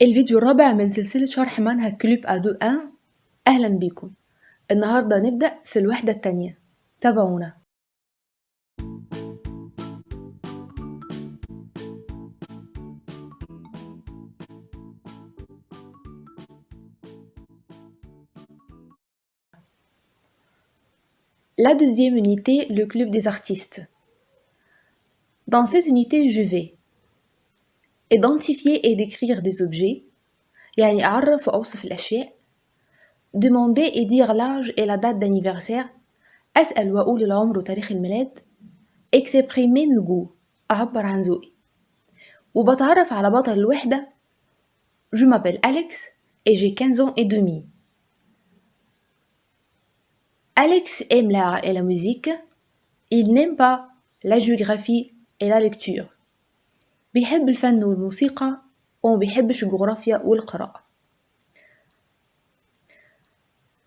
الفيديو الرابع من سلسلة شرح منهج كلوب أدو 1. أهلا بيكم. النهاردة نبدأ في الوحدة التانية. تابعونا. La deuxième unité, le club des artistes. Dans cette unité, je vais identifier et décrire des objets, يعني أعرف وأوصف الأشياء. Demander et dire l'âge et la date d'anniversaire. أسأل وأقول العمر وتاريخ الميلاد. Exprimer mes goûts. أعبر عن ذوقي. وبتعرف على بطل الوحدة. Je m'appelle Alex et j'ai 15 ans et demi. Alex aime l'art et la musique. Il n'aime pas la géographie et la lecture. بيحب الفن والموسيقى وما بيحبش الجغرافيا والقراءة.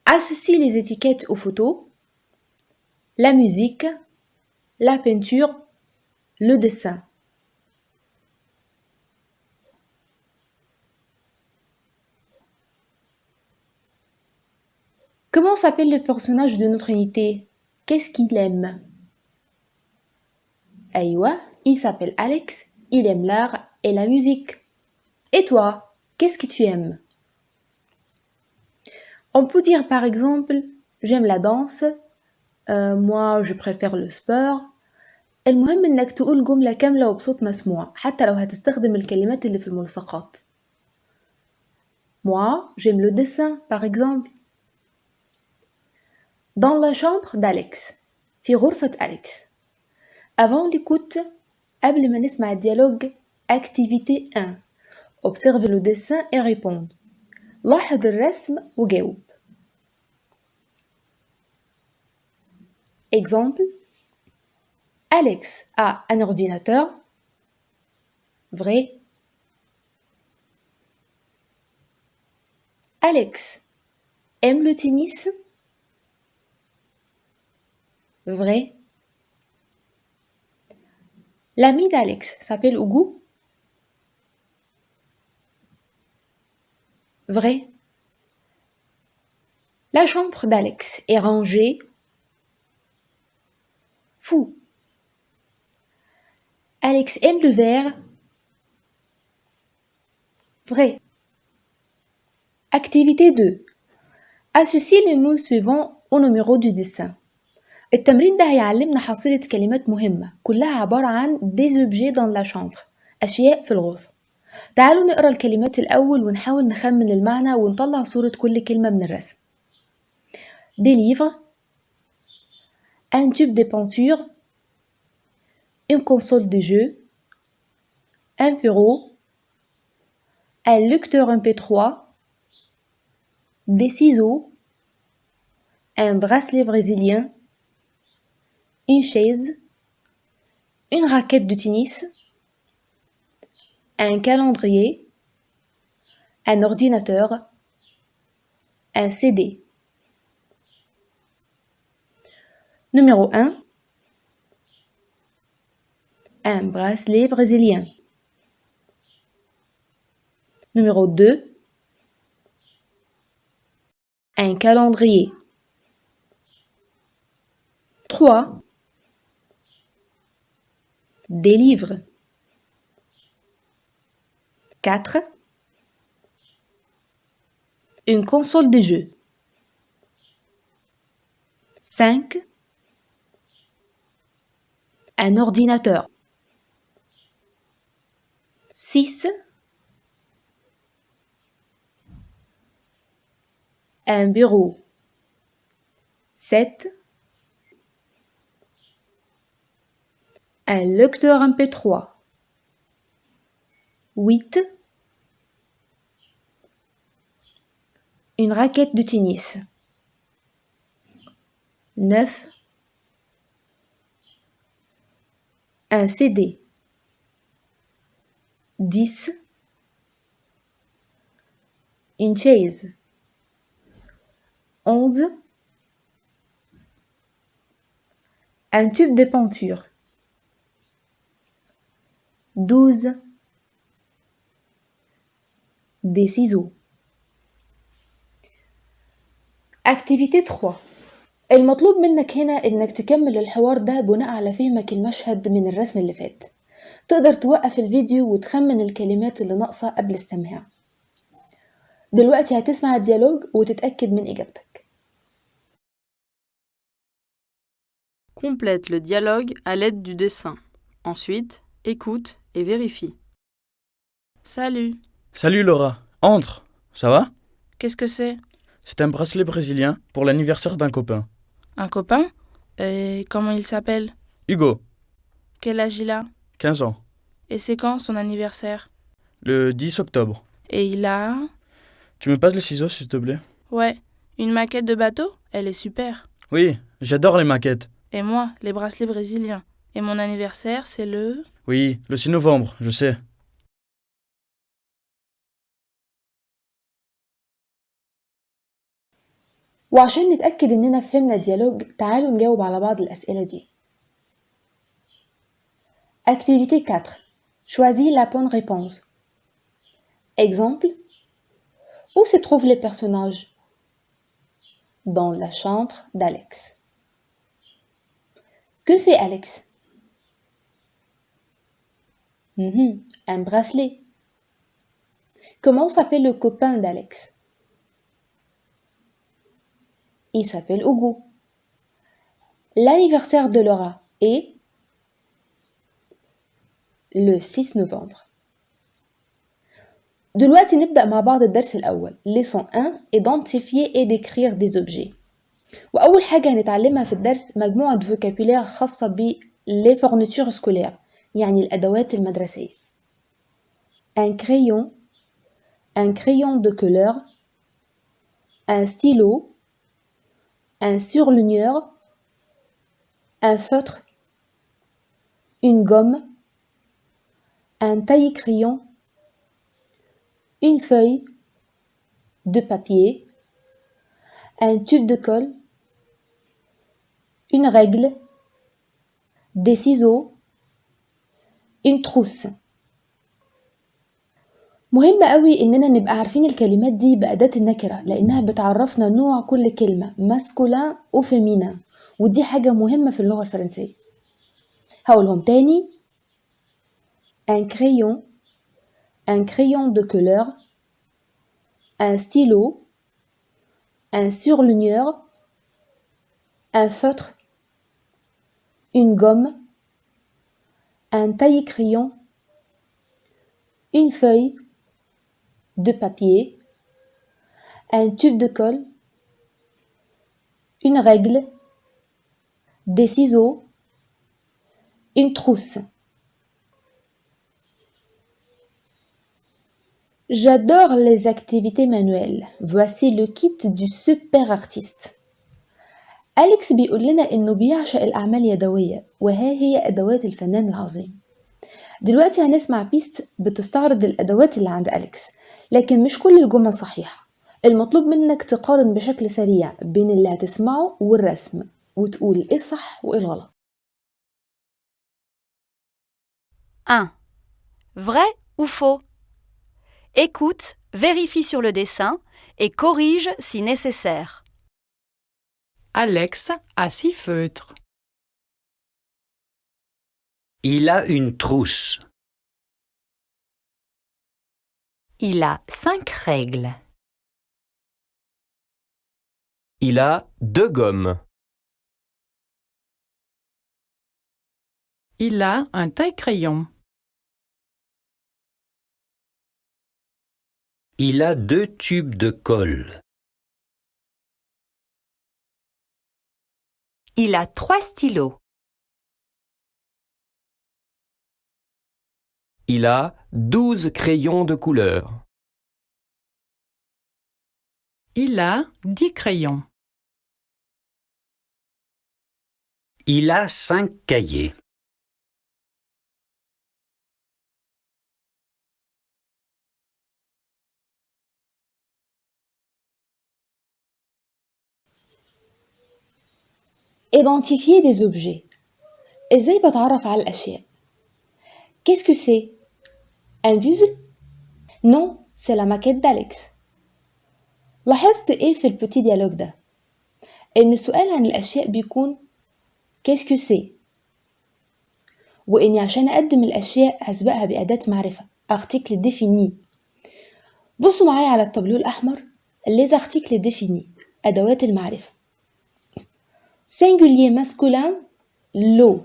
Associe les étiquettes aux photos. La musique, la peinture, le dessin. Comment s'appelle le personnage de notre unité? Qu'est-ce qu'il aime? Aïwa, il s'appelle Alex, il aime l'art et la musique. Et toi, qu'est-ce que tu aimes? On peut dire par exemple, j'aime la danse, moi je préfère le sport. المهم انك تقول جملة كاملة وبصوت مسموع حتى لو هتستخدم الكلمات اللي في الملصقات. Moi, j'aime le dessin par exemple. Dans la chambre d'Alex. في غرفة أليكس. Avant l'écoute, قبل ما نسمع الديالوج, activité 1. Observe le dessin et réponde. لاحظ الرسم وجاوب. Exemple. Alex a un ordinateur. Vrai. Alex aime le tennis. Vrai. L'ami d'Alex s'appelle Hugo. Vrai. La chambre d'Alex est rangée. Fou. Alex aime le vert. Vrai. Activité 2. Associe les mots suivants au numéro du dessin. التمرين ده هيعلمنا حصيلة كلمات مهمة كلها عبارة عن des objets dans la chambre. أشياء في الغرفة. تعالوا نقرأ الكلمات الأول ونحاول نخمن المعنى ونطلع صورة كل كلمة من الرسم. Des livres. Un tube de peinture. Une console de jeu. Un bureau. Un lecteur MP3. Des ciseaux. Un bracelet brésilien. Une chaise. Une raquette de tennis. Un calendrier. Un ordinateur. Un CD. Numéro 1. Un bracelet brésilien. Numéro 2. Un calendrier. 3. Des livres. 4. Une console de jeu. 5. Un ordinateur. 6. Un bureau. 7. Un lecteur MP3. 8. Une raquette de tennis. 9. Un CD. 10. Une chaise. 11. Un tube de peinture. 12. des ciseaux. Activité 3. المطلوب منك هنا إنك تكمل الحوار ده بناء على فهمك المشهد من الرسم اللي فات. تقدر توقف الفيديو وتخمن الكلمات اللي ناقصة قبل السماع. دلوقتي هتسمع الديالوج وتتأكد من إجابتك. Complète le dialogue à l'aide du dessin. Ensuite, écoute et vérifie. Salut, Salut Laura, entre, ça va? qu'est-ce que c'est? C'est un bracelet brésilien pour l'anniversaire d'un copain. Un copain? Et comment il s'appelle? Hugo, Quel âge il a? 15 ans, Et c'est quand son anniversaire? le 10 octobre. Et il a... Tu me passes les ciseaux s'il te plaît? Ouais, une maquette de bateau? Elle est super. Oui, j'adore les maquettes. Et moi, les bracelets brésiliens. Et mon anniversaire, c'est le... Oui, le 6 novembre, je sais. وعشان نتأكد إننا فهمنا الديالوج تعالوا نجاوب على بعض الأسئلة دي. Activité 4. Choisis la bonne réponse. Exemple. Où se trouvent les personnages? Dans la chambre d'Alex. Que fait Alex? Un bracelet. Comment s'appelle le copain d'Alex? Il s'appelle Hugo. L'anniversaire de Laura est le 6 novembre. دلوقتي نبدأ مع بعض الدرس الأول. Leçon 1. Identifier et décrire des objets. وأول حاجة هنتعلمها في الدرس مجموعة vocabulaire خاصة ب les fournitures scolaires يعني الأدوات المدرسية. Un crayon de couleur, un stylo, un surligneur, un feutre, une gomme, un taille-crayon, une feuille de papier, un tube de colle, une règle, des ciseaux, une trousse. مهم قوي إننا نبقى عارفين الكلمات دي بأداة النكرة لأنها بتعرفنا نوع كل كلمة masculin و féminin ودي حاجة مهمة في اللغة الفرنسية. هقولهم تاني. un crayon de couleur, un stylo, un surligneur, un feutre, une gomme, un taille-crayon, une feuille de papier, un tube de colle, une règle, des ciseaux, une trousse. J'adore les activités manuelles. Voici le kit du super artiste. أليكس بيقول لنا إنه بيعشق الأعمال اليدوية وها هي أدوات الفنان العظيم. دلوقتي هنسمع بيست بتستعرض الأدوات اللي عند أليكس لكن مش كل الجمل صحيحة. المطلوب منك تقارن بشكل سريع بين اللي هتسمعه والرسم وتقول إيه الصح وإيه الغلط. 1. Vrai ou faux? Écoute, vérifie sur le dessin et corrige si nécessaire. Alex a 6 feutres. Il a une trousse. Il a 5 règles. Il a 2 gommes. Il a un taille-crayon. Il a 2 tubes de colle. Il a 3 stylos. Il a 12 crayons de couleur. Il a 10 crayons. Il a 5 cahiers. Identifier des objets. إزاي بتعرف على الأشياء؟ Qu'est-ce que c'est? Un puzzle? Non, c'est la maquette d'Alex. لاحظت ايه في البوتي ديالوج ده؟ ان السؤال عن الاشياء بيكون qu'est-ce que c'est؟ واني عشان اقدم الاشياء هسبقها بأداة معرفة article défini. بصوا معايا على الطابلو الاحمر les articles définis ادوات المعرفة. singulier masculin l'eau,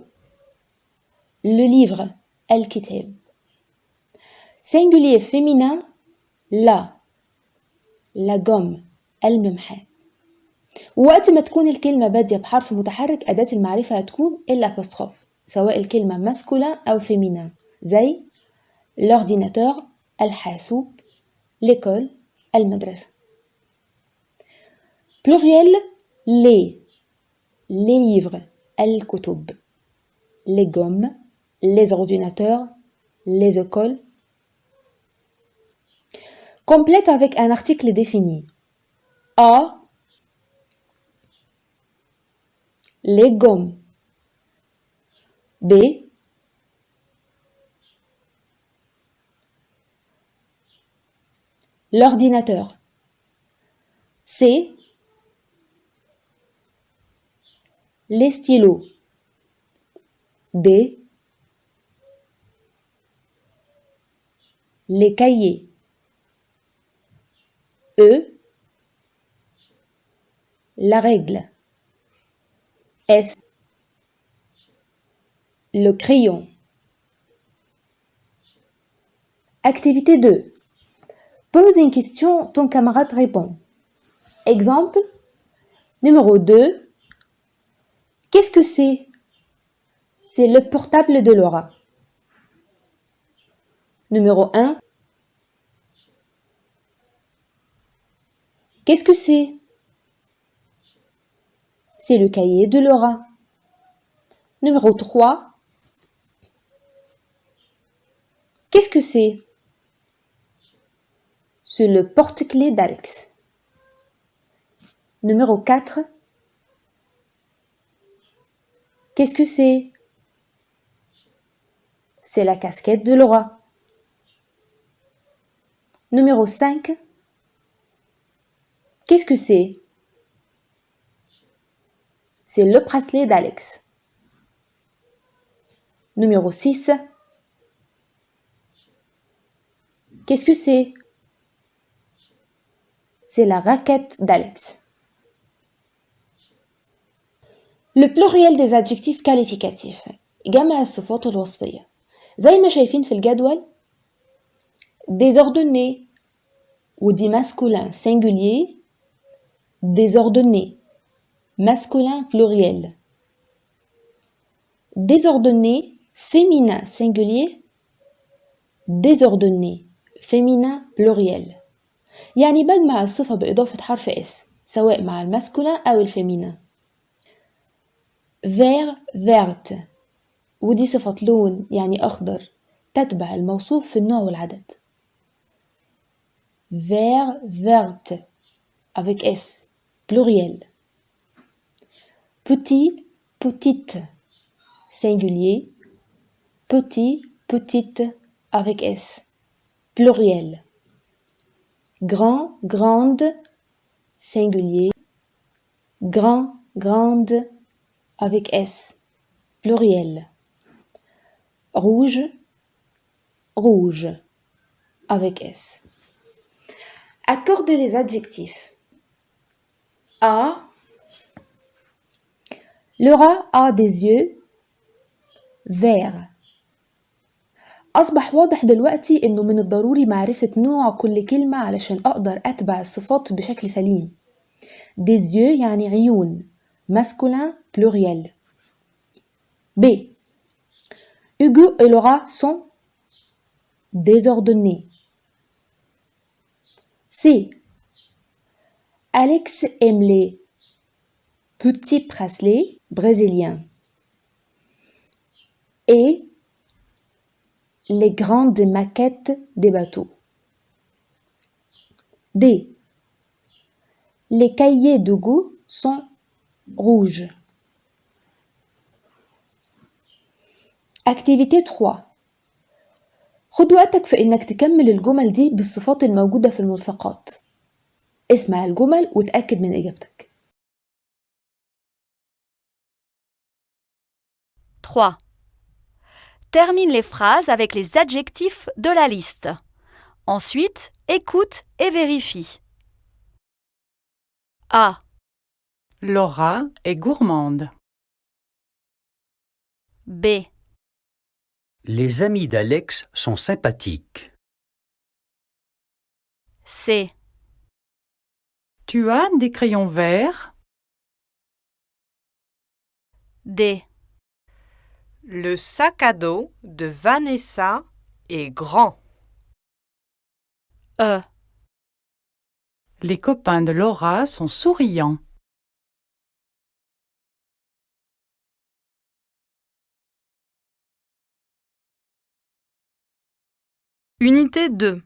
le livre الكتاب. singulier féminin la gomme الممحى. ووقت ما تكون الكلمة بادية بحرف متحرك أداة المعرفة هتكون الأبوستروف سواء الكلمة ماسكولين أو فيمينين زي l'ordinateur الحاسوب l'école المدرسة. pluriel les livres الكتب les gommes les ordinateurs les écoles. Complète avec un article défini. A. Les gommes. B. L'ordinateur. C. Les stylos. D. Les cahiers. E. La règle. F. Le crayon. Activité 2. Pose une question, ton camarade répond. Exemple. Numéro 2. Qu'est-ce que c'est? C'est le portable de Laura. Numéro 1. Qu'est-ce que c'est? C'est le cahier de Laura. Numéro 3. Qu'est-ce que c'est? C'est le porte-clés d'Alex. Numéro 4. Qu'est-ce que c'est? C'est la casquette de Laura. Numéro 5. Qu'est-ce que c'est? C'est le bracelet d'Alex. Numéro 6. Qu'est-ce que c'est? C'est la raquette d'Alex. Le pluriel des adjectifs qualificatifs. جمع الصفات الوصفية. زي ما شايفين في الجدول désordonné ودي masculin singulier désordonné masculin pluriel désordonné féminin singulier désordonné féminin pluriel. يعني بجمع الصفة بإضافة حرف اس سواء مع الماسكولين أو الفيمينين. vert verte ودي صفة لون يعني أخضر تتبع الموصوف في النوع والعدد. vert verte avec s pluriel. Petit petite singulier petit petite avec s pluriel. Grand grande singulier grand grande avec s pluriel. Rouge rouge avec s. Accordez les adjectifs. A. Laura a des yeux verts. أصبح واضح دلوقتي إنه من الضروري معرفة نوع كل كلمة علشان أقدر أتبع الصفات بشكل سليم. des yeux يعني عيون masculin pluriel. B. Hugo et Laura sont désordonnés. C. Alex aime les petits bracelets brésiliens et les grandes maquettes des bateaux. D. Les cahiers de goût sont rouges. Activité 3. خد وقتك في إنك تكمل الجمل دي بالصفات الموجودة في الملصقات. اسمع الجمل وتأكد من إجابتك. 3. Termine les phrases avec les adjectifs de la liste. Ensuite, écoute et vérifie. A. Laura est gourmande. B. Les amis d'Alex sont sympathiques. C. Tu as des crayons verts? D. Le sac à dos de Vanessa est grand. E. Les copains de Laura sont souriants. Unité 2.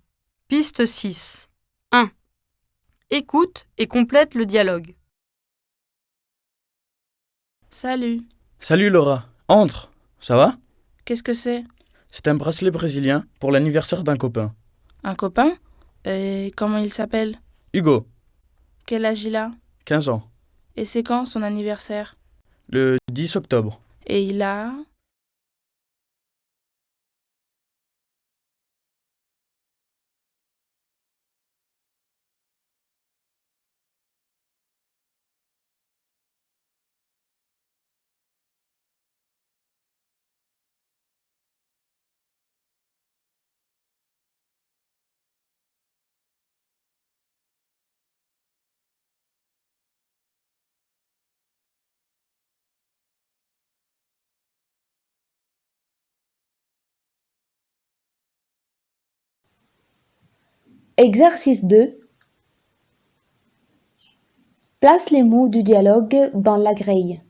Piste 6. 1. Écoute et complète le dialogue. Salut. Salut Laura. Entre. Ça va? Qu'est-ce que c'est? C'est un bracelet brésilien pour l'anniversaire d'un copain. Un copain? Et comment il s'appelle? Hugo, Quel âge il a? 15 ans. Et c'est quand son anniversaire? Le 10 octobre. Et il a... Exercice 2. Place les mots du dialogue dans la grille.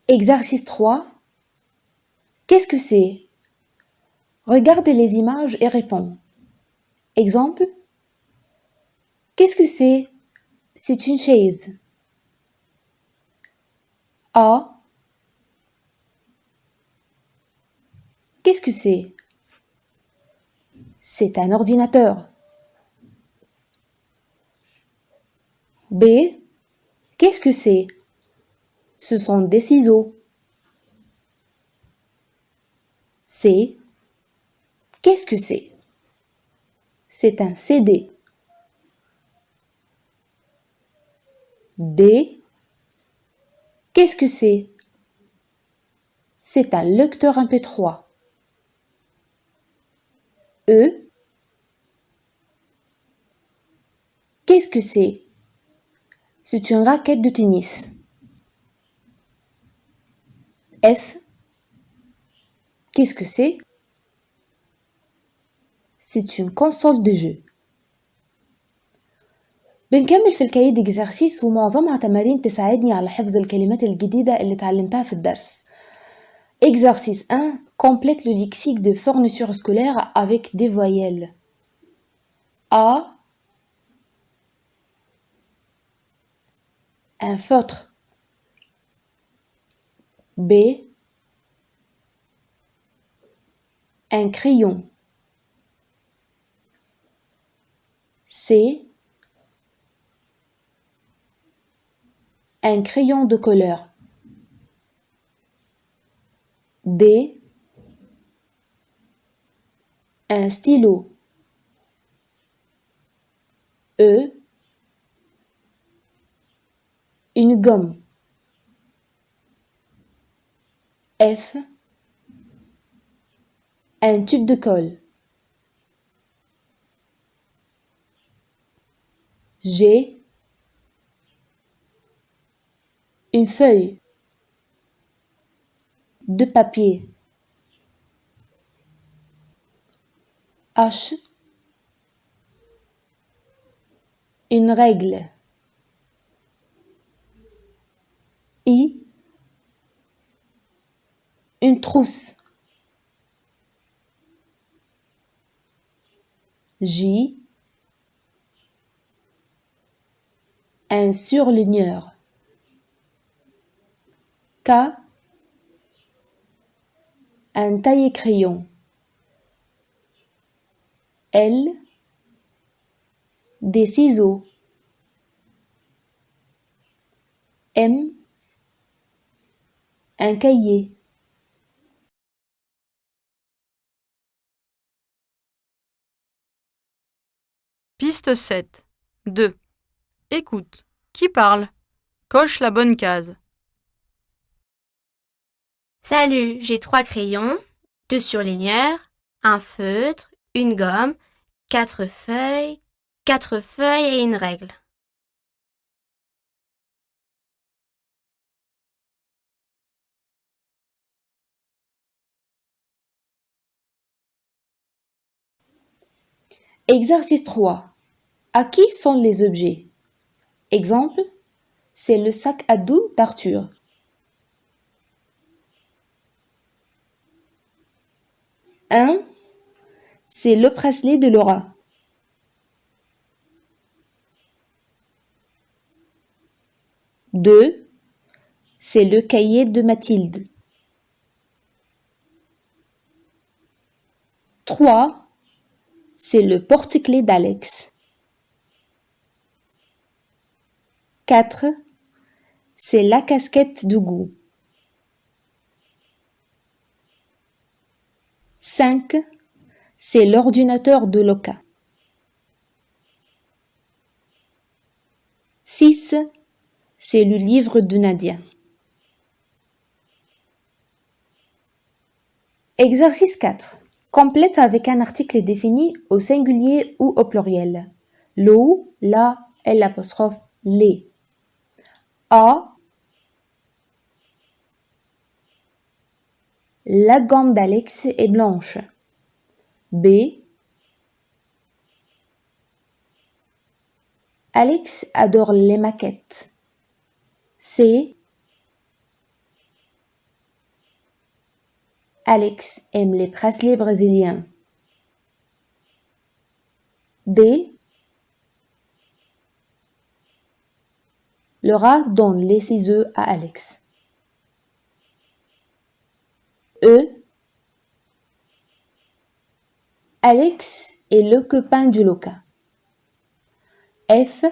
Exercice 3. Qu'est-ce que c'est? Regardez les images et réponds. Exemple. Qu'est-ce que c'est? C'est une chaise. A. Qu'est-ce que c'est? C'est un ordinateur. B. Qu'est-ce que c'est? Ce sont des ciseaux. C. Qu'est-ce que c'est? C'est un CD. D. Qu'est-ce que c'est? C'est un lecteur MP3. E. Qu'est-ce que c'est? C'est une raquette de tennis. F. Qu'est-ce que c'est? C'est une console de jeu. بنكمل في الكايد اكزرسيس ومعظمها تمارين تساعدني على حفظ الكلمات الجديدة اللي اتعلمتها في الدرس. Exercice 1. Complète le lexique de fourniture scolaire avec des voyelles. A. Un feutre. B. Un crayon. C. un crayon de couleur. D, un stylo. E, une gomme. F, un tube de colle. G, une feuille de papier. H, une règle. I, une trousse. J, un surligneur. K, un taille-crayon. L, des ciseaux. M, un cahier. Piste 7. 2. Écoute. Qui parle? Coche la bonne case. Salut, j'ai 3 crayons, 2 surligneurs, un feutre, une gomme, 4 feuilles et une règle. Exercice 3. À qui sont les objets? Exemple, c'est le sac à dos d'Arthur. 1. C'est le bracelet de Laura. 2. C'est le cahier de Mathilde. 3. C'est le porte-clés d'Alex. 4. C'est la casquette de Gou. 5. C'est l'ordinateur de Loka. 6. C'est le livre de Nadia. Exercice 4. Complète avec un article défini au singulier ou au pluriel. Le, la, l'apostrophe, les. A. La gomme d'Alex est blanche. B. Alex adore les maquettes. C. Alex aime les bracelets brésiliens. D. Laura donne les ciseaux à Alex. E. Alex est le copain du Loka. F.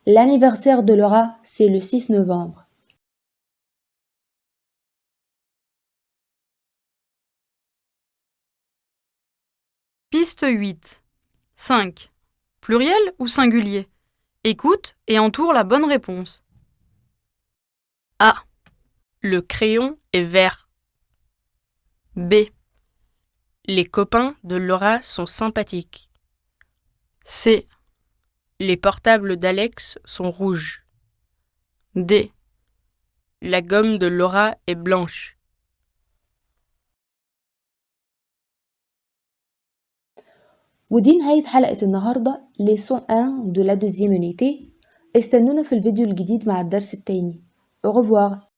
L'anniversaire de Laura, c'est le 6 novembre. Piste 8. 5. Pluriel ou singulier? Écoute et entoure la bonne réponse. A. Le crayon est vert. B. Les copains de Laura sont sympathiques. C. Les portables d'Alex sont rouges. D. La gomme de Laura est blanche. ودي نهاية حلقة النهاردة لسون 1 de la deuxième unité. استنونا في الفيديو الجديد مع الدرس التاني. Au revoir.